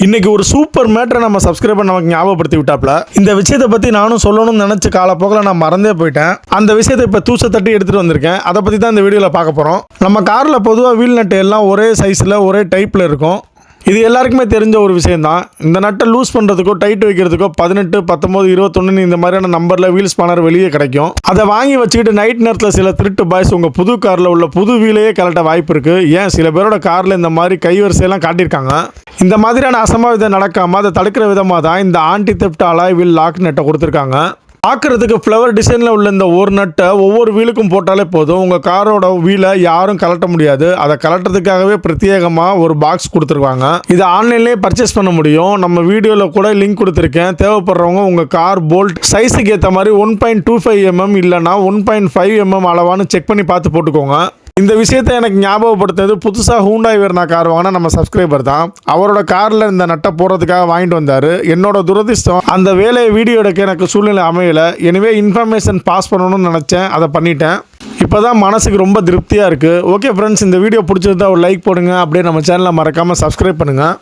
இன்னைக்கு ஒரு சூப்பர் மேட்டரை நம்ம சப்ஸ்கிரைபர் நமக்கு ஞாபகப்படுத்தி விட்டாப்ல. இந்த விஷயத்தை பத்தி நானும் சொல்லணும்னு நினைச்ச காலப்போக்கில் நான் மறந்தே போயிட்டேன். அந்த விஷயத்தை இப்ப தூச தட்டி எடுத்துட்டு வந்திருக்கேன். அதை பத்தி தான் இந்த வீடியோல பார்க்க போறோம். நம்ம கார்ல பொதுவாக வீல் நட்டு எல்லாம் ஒரே சைஸ்ல ஒரே டைப்ல இருக்கும். இது எல்லாருக்குமே தெரிஞ்ச ஒரு விஷயம் தான். இந்த நட்டை லூஸ் பண்ணுறதுக்கோ டைட் வைக்கிறதுக்கோ 18, 19, 21 இந்த மாதிரியான நம்பரில் வீல் ஸ்பானர் வெளியே கிடைக்கும். அதை வாங்கி வச்சுக்கிட்டு நைட் நேரத்தில் சில திருட்டு பாய்ஸ் உங்கள் புது காரில் உள்ள புது வீலையே கலட்ட வாய்ப்பு இருக்குது. ஏன் சில பேரோட காரில் இந்த மாதிரி கைவரிசையெல்லாம் காட்டியிருக்காங்க. இந்த மாதிரியான அசம்பாவிதம் நடக்காமல் அதை தடுக்கிற விதமாக தான் இந்த anti theft alloy wheel lock நட்டை கொடுத்துருக்காங்க. பார்க்குறதுக்கு ஃப்ளவர் டிசைனில் உள்ள இந்த ஒரு நட்டை ஒவ்வொரு வீலுக்கும் போட்டாலே போதும். உங்கள் காரோட வீலை யாரும் கலட்ட முடியாது. அதை கலட்டுறதுக்காகவே பிரத்யேகமாக ஒரு பாக்ஸ் கொடுத்துருவாங்க. இதை ஆன்லைன்லேயே பர்ச்சேஸ் பண்ண முடியும். நம்ம வீடியோவில் கூட லிங்க் கொடுத்துருக்கேன். தேவைப்படுறவங்க உங்கள் கார் போல்ட் சைஸுக்கு ஏற்ற மாதிரி 1.25 mm இல்லைனா 1.5 mm அளவானு செக் பண்ணி பார்த்து போட்டுக்கோங்க. இந்த விஷயத்தை எனக்கு ஞாபகப்படுத்துறது புதுசாக ஹூண்டாய் வெர்னா கார் வாங்கினா நம்ம சப்ஸ்கிரைபர் தான். அவரோட காரில் இந்த நட்டை போடுறதுக்காக வாங்கிட்டு வந்தார். என்னோட துரதிர்ஷ்டம் அந்த வேலையை வீடியோ எடுக்க எனக்கு சூழ்நிலை அமையலை. எனவே இன்ஃபர்மேஷன் பாஸ் பண்ணணும்னு நினச்சேன், அதை பண்ணிட்டேன். இப்போ தான் மனசுக்கு ரொம்ப திருப்தியாக இருக்குது. ஓகே ஃப்ரெண்ட்ஸ், இந்த வீடியோ பிடிச்சிருந்தா ஒரு லைக் போடுங்க. அப்படியே நம்ம சேனலை மறக்காமல் சப்ஸ்கிரைப் பண்ணுங்கள்.